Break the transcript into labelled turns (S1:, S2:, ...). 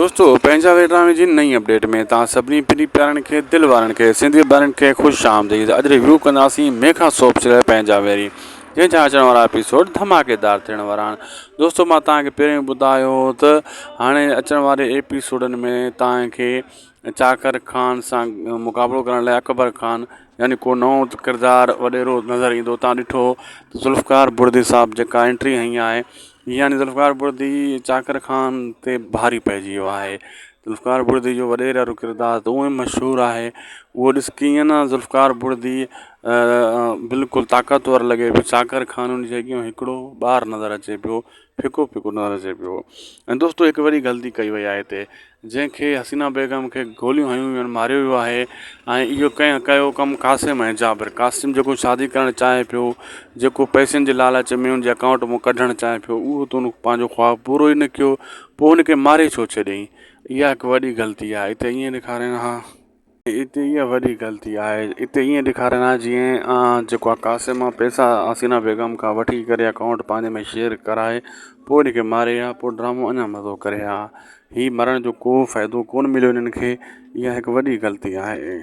S1: दोस्तों पंहिंजा ड्रामे जी नई अपडेट में तव्हां सभिनी प्री प्यारनि खे दिलि वारनि खे सिंधी ॿारनि खे ख़ुशि आमदीद। अॼु रिव्यू कंदासीं मेघा सोप सीरियल पंहिंजा वेरी, जंहिंजा अचण वारा एपिसोड धमाकेदार थियण वारा आहिनि। दोस्तों मां तव्हांखे पहिरियों ॿुधायो त हाणे अचण वारे एपिसोडनि में तव्हांखे चाकर खान सां मुक़ाबिलो करण लाइ अकबर खान यानी को नओं किरदारु वॾेरो नज़र ईंदो। तव्हां ॾिठो त ज़ुल्फ़कार बुर्दी साहब जेका एंट्री हई आहे, यानी ज़ुल्फ़कार बुर्दी चाकर खान ते भारी पइजी वियो आहे। ज़ुल्फ़कार बुर्दी जो वॾेरो किरदारु त उहो ई मशहूरु आहे। उहो ॾिस कीअं न ज़ुल्फ़कार बुर्दी बिल्कुलु ताक़तवर लॻे पियो। चाकर खान उन जे अॻियां हिकिड़ो ॿार नज़र अचे पियो, फिको फिको नज़र अचे पियो। ऐं दोस्तो हिकु वॾी ग़लती कई वई आहे हिते, जंहिंखे हसीना बेगम खे गोलियूं हयूं हुयूं मारियो वियो आहे। ऐं इहो कयो कमु क़ासिम ऐं जाबिर। क़ासिम जेको शादी करणु चाहे पियो, जेको पैसनि जे लालच में हुनजे अकाउंट मां कढणु चाहे पियो, उहो त उन पंहिंजो ख़्वाबु पूरो ई न कयो, पोइ हुनखे मारे छो छॾियईं। इहा हिकु वॾी ग़लती आहे। हिते ईअं ॾेखारनि हा, हिते इहा वॾी ग़लती आहे। हिते ईअं ॾेखारनि हा जीअं जेको आहे क़ासिम पैसा हसीना बेगम खां वठी करे अकाउंट पंहिंजे में शेयर कराए पोइ हिनखे मारे हा, पोइ ड्रामो अञा मज़ो करे हा। हीउ मरण जो को फ़ाइदो कोन मिलियो हिननि खे। इहा हिकु वॾी ग़लती आहे।